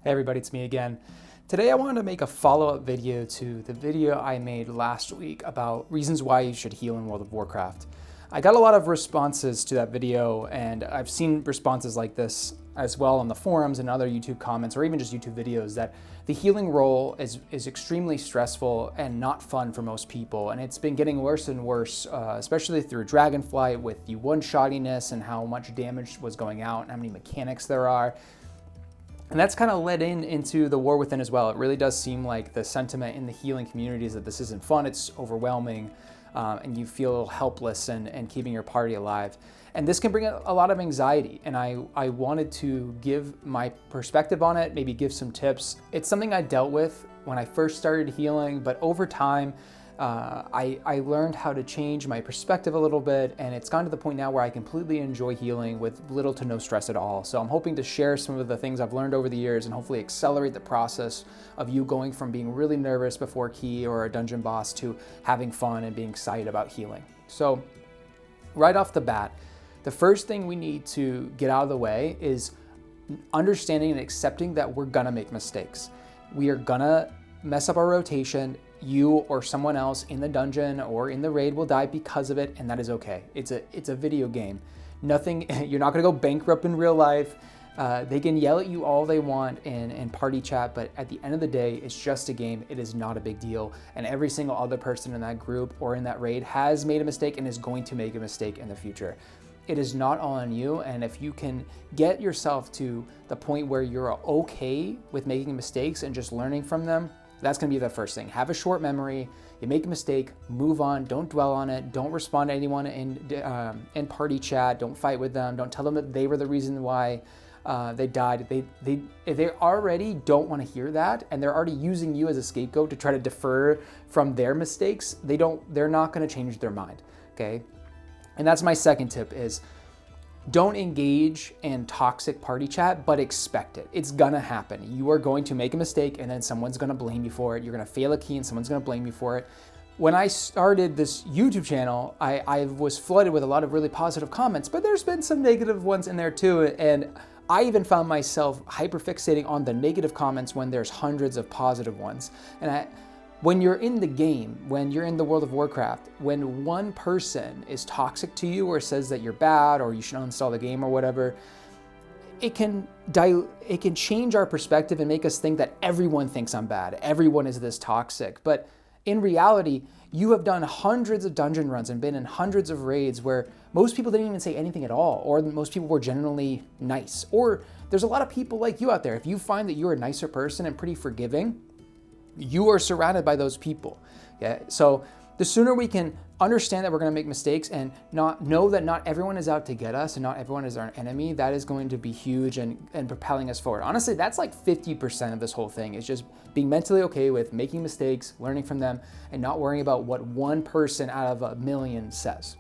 Hey everybody, it's me again. Today I wanted to make a follow-up video to the video I made last week about reasons why you should heal in World of Warcraft. I got a lot of responses to that video, and I've seen responses like this as well on the forums and other YouTube comments or even just YouTube videos, that the healing role is extremely stressful and not fun for most people, and it's been getting worse and worse, especially through Dragonflight with the one-shottiness and how much damage was going out and how many mechanics there are. And that's kind of led into the War Within as well. It really does seem like the sentiment in the healing community is that this isn't fun, it's overwhelming, and you feel helpless and keeping your party alive. And this can bring a lot of anxiety, and I wanted to give my perspective on it, maybe give some tips. It's something I dealt with when I first started healing, but over time, I learned how to change my perspective a little bit, and it's gotten to the point now where I completely enjoy healing with little to no stress at all. So I'm hoping to share some of the things I've learned over the years and hopefully accelerate the process of you going from being really nervous before key or a dungeon boss to having fun and being excited about healing. So right off the bat, the first thing we need to get out of the way is understanding and accepting that we're gonna make mistakes. We are gonna mess up our rotation. You or someone else in the dungeon or in the raid will die because of it, and that is okay. It's a video game. Nothing, you're not gonna go bankrupt in real life. They can yell at you all they want in party chat, but at the end of the day, it's just a game. It is not a big deal. And every single other person in that group or in that raid has made a mistake and is going to make a mistake in the future. It is not all on you, and if you can get yourself to the point where you're okay with making mistakes and just learning from them, that's gonna be the first thing. Have a short memory. You make a mistake, move on, don't dwell on it, don't respond to anyone in party chat, don't fight with them, don't tell them that they were the reason why they died. If they already don't wanna hear that, and they're already using you as a scapegoat to try to defer from their mistakes, they're not gonna change their mind, okay? And that's my second tip is, don't engage in toxic party chat, but expect it. It's gonna happen. You are going to make a mistake and then someone's gonna blame you for it. You're gonna fail a key and someone's gonna blame you for it. When I started this YouTube channel, I was flooded with a lot of really positive comments, but there's been some negative ones in there too. And I even found myself hyperfixating on the negative comments when there's hundreds of positive ones. And when you're in the game, when you're in the World of Warcraft, when one person is toxic to you or says that you're bad or you should uninstall the game or whatever, it can change our perspective and make us think that everyone thinks I'm bad, everyone is this toxic. But in reality, you have done hundreds of dungeon runs and been in hundreds of raids where most people didn't even say anything at all, or most people were generally nice. Or there's a lot of people like you out there. If you find that you're a nicer person and pretty forgiving, you are surrounded by those people. Yeah. So the sooner we can understand that we're going to make mistakes and know that not everyone is out to get us and not everyone is our enemy, that is going to be huge and propelling us forward. Honestly, that's like 50% of this whole thing, is just being mentally okay with making mistakes, learning from them, and not worrying about what one person out of a million says.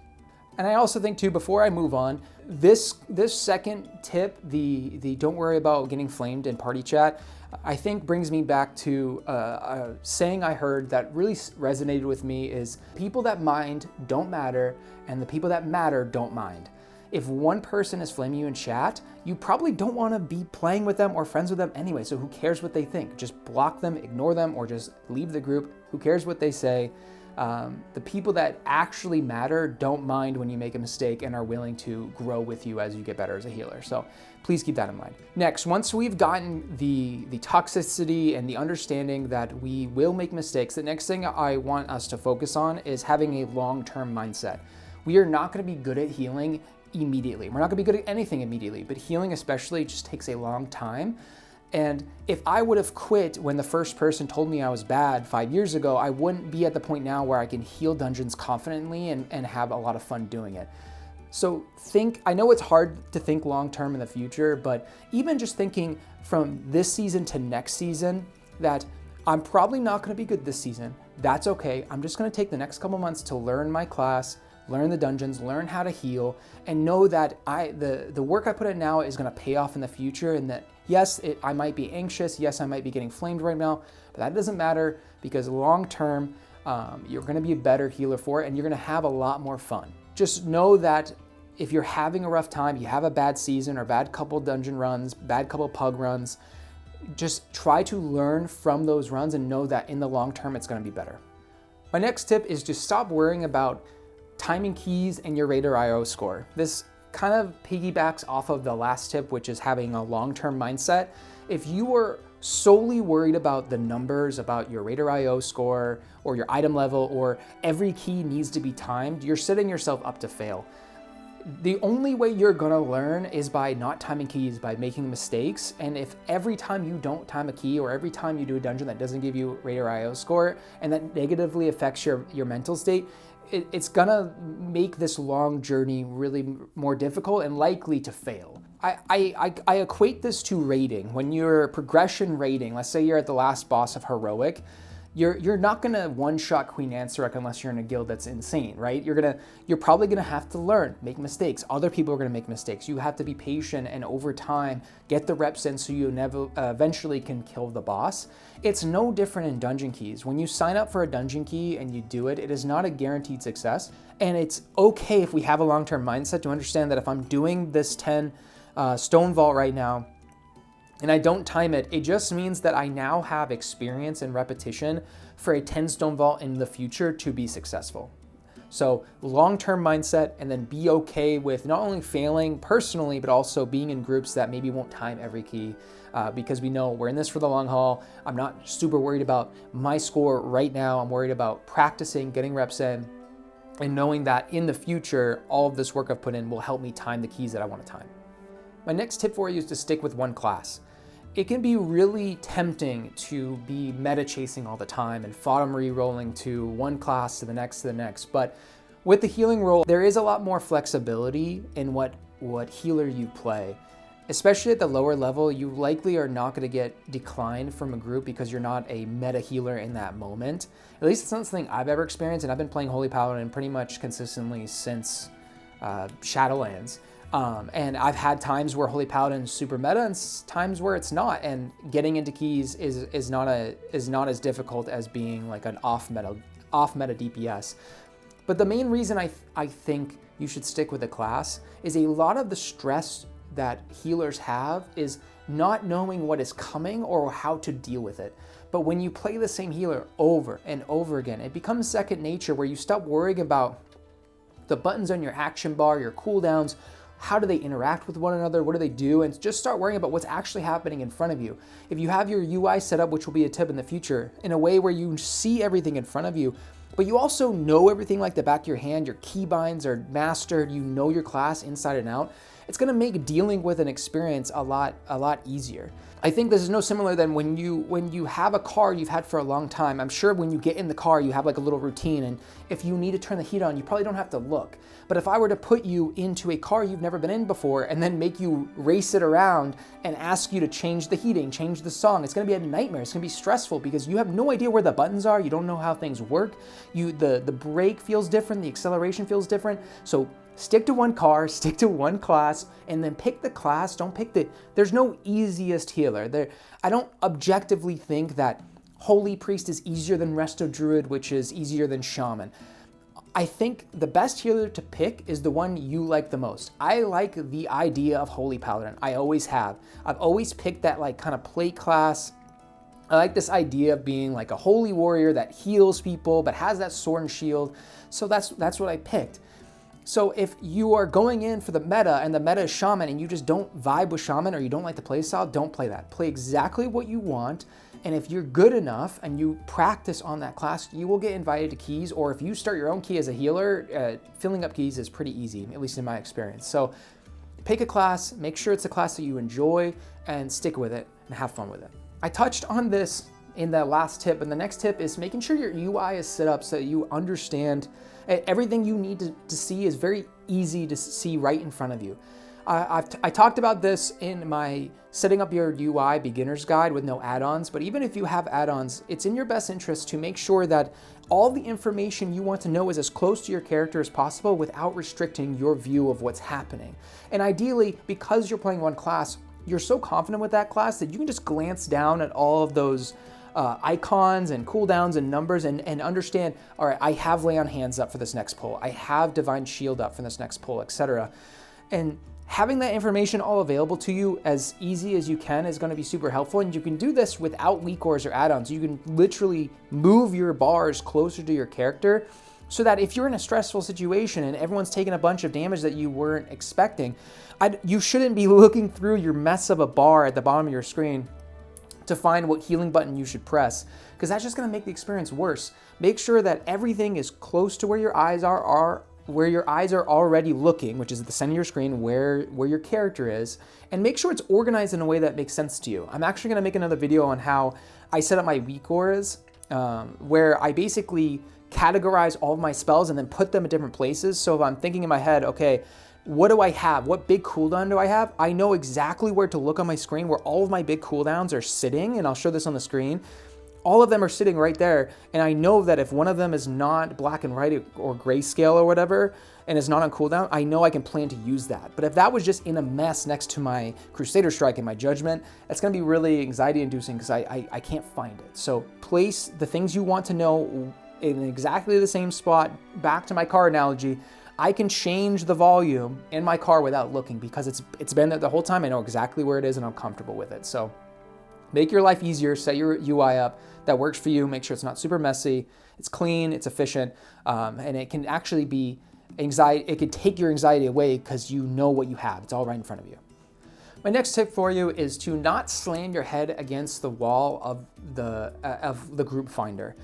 And I also think too, before I move on, this second tip, the don't worry about getting flamed in party chat, I think brings me back to a saying I heard that really resonated with me is, people that mind don't matter and the people that matter don't mind. If one person is flaming you in chat, you probably don't want to be playing with them or friends with them anyway, so who cares what they think? Just block them, ignore them, or just leave the group. Who cares what they say? The people that actually matter don't mind when you make a mistake and are willing to grow with you as you get better as a healer. So please keep that in mind. Next, once we've gotten the toxicity and the understanding that we will make mistakes, the next thing I want us to focus on is having a long-term mindset. We are not going to be good at healing immediately. We're not going to be good at anything immediately, but healing especially just takes a long time. And if I would have quit when the first person told me I was bad 5 years ago, I wouldn't be at the point now where I can heal dungeons confidently and have a lot of fun doing it. So I know it's hard to think long-term in the future, but even just thinking from this season to next season, that I'm probably not gonna be good this season. That's okay. I'm just gonna take the next couple months to learn my class, learn the dungeons, learn how to heal, and know that the work I put in now is gonna pay off in the future, and that yes, I might be anxious, yes, I might be getting flamed right now, but that doesn't matter, because long term, you're gonna be a better healer for it, and you're gonna have a lot more fun. Just know that if you're having a rough time, you have a bad season or bad couple dungeon runs, bad couple pug runs, just try to learn from those runs and know that in the long term, it's gonna be better. My next tip is to stop worrying about timing keys and your Raider IO score. This kind of piggybacks off of the last tip, which is having a long-term mindset. If you are solely worried about the numbers, about your Raider IO score or your item level, or every key needs to be timed, you're setting yourself up to fail. The only way you're gonna learn is by not timing keys, by making mistakes. And if every time you don't time a key or every time you do a dungeon that doesn't give you Raider IO score and that negatively affects your mental state, it's gonna make this long journey really more difficult and likely to fail. I equate this to raiding. When you're progression raiding, let's say you're at the last boss of Heroic, you're not gonna one-shot Queen Ansarek unless you're in a guild that's insane, right? You're probably gonna have to learn, make mistakes. Other people are gonna make mistakes. You have to be patient and over time get the reps in so you never eventually can kill the boss. It's no different in dungeon keys. When you sign up for a dungeon key and you do it, it is not a guaranteed success. And it's okay if we have a long-term mindset to understand that if I'm doing this 10 stone vault right now, and I don't time it, it just means that I now have experience and repetition for a 10 stone vault in the future to be successful. So long-term mindset, and then be okay with not only failing personally, but also being in groups that maybe won't time every key because we know we're in this for the long haul. I'm not super worried about my score right now. I'm worried about practicing, getting reps in, and knowing that in the future, all of this work I've put in will help me time the keys that I want to time. My next tip for you is to stick with one class. It can be really tempting to be meta chasing all the time and bottom re-rolling to one class to the next, but with the healing role, there is a lot more flexibility in what healer you play. Especially at the lower level, you likely are not going to get declined from a group because you're not a meta healer in that moment. At least it's not something I've ever experienced, and I've been playing Holy Paladin pretty much consistently since Shadowlands. And I've had times where Holy Paladin is super meta and times where it's not, and getting into keys is not as difficult as being like an off meta DPS. But the main reason I think you should stick with a class is a lot of the stress that healers have is not knowing what is coming or how to deal with it. But when you play the same healer over and over again, it becomes second nature where you stop worrying about the buttons on your action bar, your cooldowns. How do they interact with one another? What do they do? And just start worrying about what's actually happening in front of you. If you have your UI set up, which will be a tip in the future, in a way where you see everything in front of you, but you also know everything like the back of your hand, your keybinds are mastered, you know your class inside and out, it's gonna make dealing with an experience a lot easier. I think this is no similar than when you have a car you've had for a long time. I'm sure when you get in the car, you have like a little routine, and if you need to turn the heat on, you probably don't have to look. But if I were to put you into a car you've never been in before and then make you race it around and ask you to change the heating, change the song, it's gonna be a nightmare. It's gonna be stressful because you have no idea where the buttons are. You don't know how things work. The brake feels different, the acceleration feels different. So stick to one car, stick to one class, and then pick the class. Don't pick there's no easiest healer. I don't objectively think that Holy Priest is easier than Resto Druid, which is easier than Shaman. I think the best healer to pick is the one you like the most. I like the idea of Holy Paladin. I always have. I've always picked that like kind of plate class. I like this idea of being like a holy warrior that heals people but has that sword and shield. So that's what I picked. So if you are going in for the meta and the meta is Shaman and you just don't vibe with Shaman or you don't like the play style, don't play that. Play exactly what you want. And if you're good enough and you practice on that class, you will get invited to keys. Or if you start your own key as a healer, filling up keys is pretty easy, at least in my experience. So pick a class, make sure it's a class that you enjoy, and stick with it and have fun with it. I touched on this in the last tip, and the next tip is making sure your UI is set up so that you understand everything you need to see is very easy to see right in front of you. I talked about this in my setting up your UI beginner's guide with no add-ons, but even if you have add-ons, it's in your best interest to make sure that all the information you want to know is as close to your character as possible without restricting your view of what's happening. And ideally, because you're playing one class, you're so confident with that class that you can just glance down at all of those icons and cooldowns and numbers and understand, all right, I have Lay on Hands up for this next pull. I have Divine Shield up for this next pull, etc. And Having that information all available to you as easy as you can is going to be super helpful, and you can do this without weak cores or add-ons. You can literally move your bars closer to your character so that if you're in a stressful situation and everyone's taking a bunch of damage that you weren't expecting, you shouldn't be looking through your mess of a bar at the bottom of your screen to find what healing button you should press, because that's just going to make the experience worse. Make sure that everything is close to where your eyes are where your eyes are already looking, which is at the center of your screen, where your character is, and make sure it's organized in a way that makes sense to you. I'm actually going to make another video on how I set up my weak cores, where I basically categorize all of my spells and then put them in different places. So if I'm thinking in my head, okay, what do I have? What big cooldown do I have? I know exactly where to look on my screen where all of my big cooldowns are sitting, and I'll show this on the screen. All of them are sitting right there, and I know that if one of them is not black and white or grayscale or whatever, and is not on cooldown, I know I can plan to use that. But if that was just in a mess next to my Crusader Strike and my Judgment, it's gonna be really anxiety-inducing because I can't find it. So place the things you want to know in exactly the same spot. Back to my car analogy, I can change the volume in my car without looking because it's been there the whole time. I know exactly where it is and I'm comfortable with it. So make your life easier, set your UI up that works for you, make sure it's not super messy, it's clean, it's efficient, and it can actually be anxiety, it can take your anxiety away because you know what you have, it's all right in front of you. My next tip for you is to not slam your head against the wall of the group finder.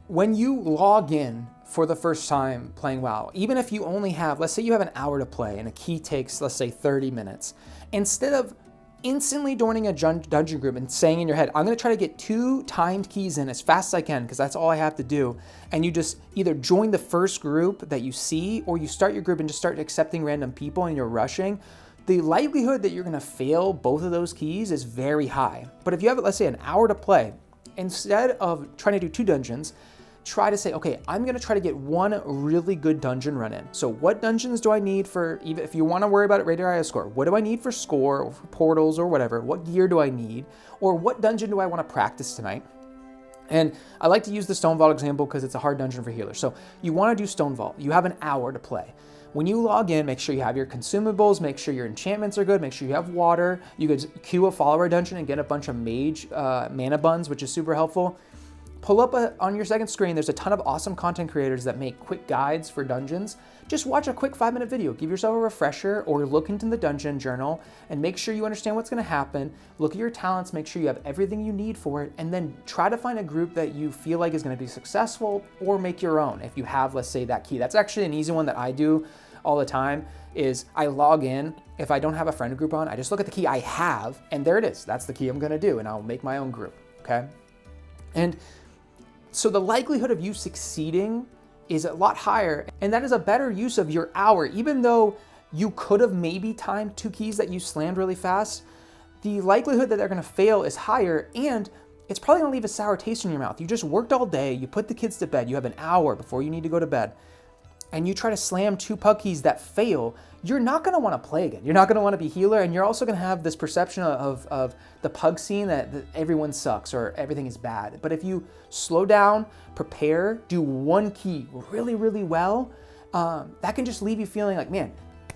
When you log in for the first time playing WoW, even if you only have, let's say you have an hour to play and a key takes, let's say 30 minutes, instead of instantly joining a dungeon group and saying in your head, I'm gonna try to get 2 timed keys in as fast as I can because that's all I have to do, and you just either join the first group that you see or you start your group and just start accepting random people and you're rushing, the likelihood that you're gonna fail both of those keys is very high. But if you have, let's say, an hour to play, instead of trying to do 2 dungeons, try to say, okay, I'm gonna try to get 1 really good dungeon run in. So what dungeons do I need for, even if you wanna worry about it, rated IO score, what do I need for score or for portals or whatever? What gear do I need? Or what dungeon do I wanna practice tonight? And I like to use the Stone Vault example because it's a hard dungeon for healers. So you wanna do Stone Vault, you have an hour to play. When you log in, make sure you have your consumables, make sure your enchantments are good, make sure you have water. You could queue a follower dungeon and get a bunch of mage mana buns, which is super helpful. Pull up on your second screen, there's a ton of awesome content creators that make quick guides for dungeons. Just watch a quick 5-minute video, give yourself a refresher, or look into the dungeon journal and make sure you understand what's gonna happen. Look at your talents, make sure you have everything you need for it, and then try to find a group that you feel like is gonna be successful, or make your own if you have, let's say, that key. That's actually an easy one that I do all the time, is I log in. If I don't have a friend group on, I just look at the key I have, and there it is. That's the key I'm gonna do, and I'll make my own group, okay? And so the likelihood of you succeeding is a lot higher, and that is a better use of your hour. Even though you could have maybe timed 2 keys that you slammed really fast, the likelihood that they're gonna fail is higher, and it's probably gonna leave a sour taste in your mouth. You just worked all day, you put the kids to bed, you have an hour before you need to go to bed, and you try to slam 2 pug keys that fail, you're not gonna wanna play again. You're not gonna wanna be healer, and you're also gonna have this perception of the pug scene that everyone sucks or everything is bad. But if you slow down, prepare, do 1 key really, really well, that can just leave you feeling like, man,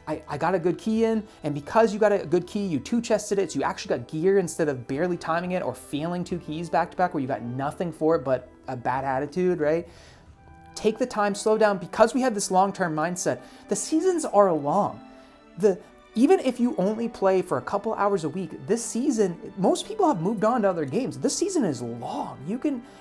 I got a good key in, and because you got a good key, you 2-chested it, so you actually got gear instead of barely timing it or failing 2 keys back to back where you got nothing for it but a bad attitude, right? Take the time, slow down, because we have this long-term mindset. The seasons are long. Even if you only play for a couple hours a week, this season, most people have moved on to other games. This season is long.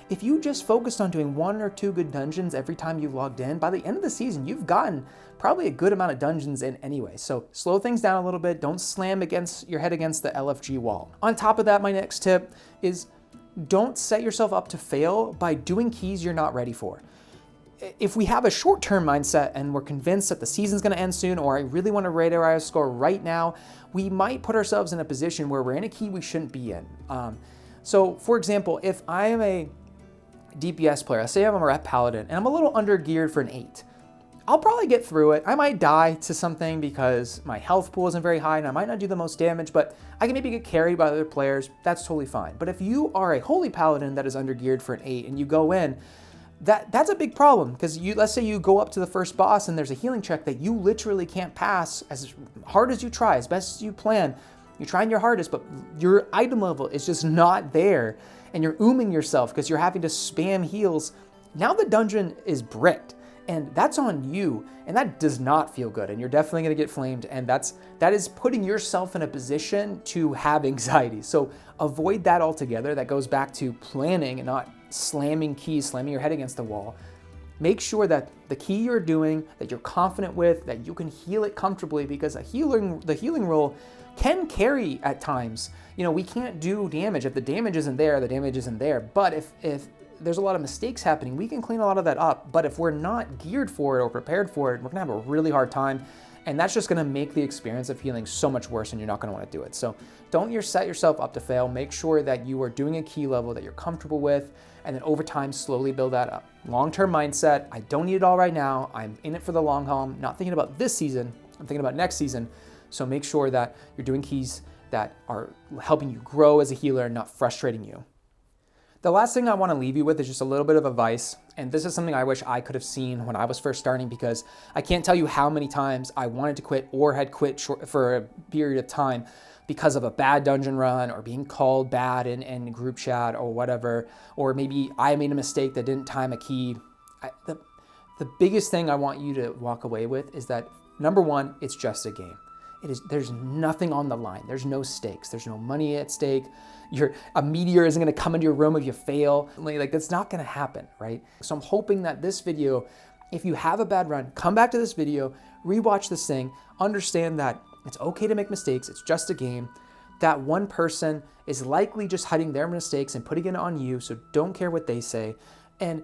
If you just focused on doing 1 or 2 good dungeons every time you logged in, by the end of the season, you've gotten probably a good amount of dungeons in anyway. So slow things down a little bit. Don't slam your head against the LFG wall. On top of that, my next tip is don't set yourself up to fail by doing keys you're not ready for. If we have a short-term mindset and we're convinced that the season's gonna end soon, or I really wanna rate our IO score right now, we might put ourselves in a position where we're in a key we shouldn't be in. So for example, if I am a DPS player, let's say I'm a rep paladin, and I'm a little under geared for an 8, I'll probably get through it. I might die to something because my health pool isn't very high and I might not do the most damage, but I can maybe get carried by other players. That's totally fine. But if you are a holy paladin that is under geared for an 8 and you go in, that's a big problem, because let's say you go up to the first boss and there's a healing check that you literally can't pass as hard as you try, as best as you plan. You're trying your hardest, but your item level is just not there, and you're ooming yourself because you're having to spam heals. Now the dungeon is bricked, and that's on you, and that does not feel good, and you're definitely going to get flamed, and that is putting yourself in a position to have anxiety. So avoid that altogether. That goes back to planning and not slamming keys, slamming your head against the wall. Make sure that the key you're doing, that you're confident with, that you can heal it comfortably, because the healing roll can carry at times. You know, we can't do damage. If the damage isn't there, the damage isn't there. But if there's a lot of mistakes happening, we can clean a lot of that up. But if we're not geared for it or prepared for it, we're gonna have a really hard time. And that's just gonna make the experience of healing so much worse, and you're not gonna wanna do it. So don't set yourself up to fail. Make sure that you are doing a key level that you're comfortable with, and then over time, slowly build that up. Long-term mindset, I don't need it all right now. I'm in it for the long haul. I'm not thinking about this season, I'm thinking about next season. So make sure that you're doing keys that are helping you grow as a healer and not frustrating you. The last thing I want to leave you with is just a little bit of advice, and this is something I wish I could have seen when I was first starting, because I can't tell you how many times I wanted to quit or had quit for a period of time because of a bad dungeon run, or being called bad in group chat or whatever, or maybe I made a mistake that didn't time a key. The biggest thing I want you to walk away with is that, number one, it's just a game. There's nothing on the line. There's no stakes. There's no money at stake. A meteor isn't going to come into your room if you fail. Like, that's not going to happen, right? So I'm hoping that this video, if you have a bad run, come back to this video, rewatch this thing, understand that it's okay to make mistakes. It's just a game. That one person is likely just hiding their mistakes and putting it on you, so don't care what they say. And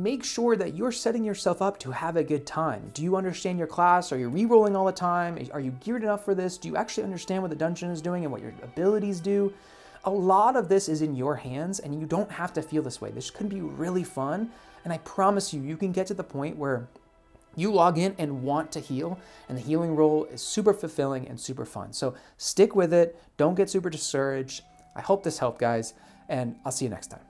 make sure that you're setting yourself up to have a good time. Do you understand your class? Are you re-rolling all the time? Are you geared enough for this? Do you actually understand what the dungeon is doing and what your abilities do? A lot of this is in your hands, and you don't have to feel this way. This could be really fun, and I promise you, you can get to the point where you log in and want to heal, and the healing roll is super fulfilling and super fun. So stick with it. Don't get super discouraged. I hope this helped, guys, and I'll see you next time.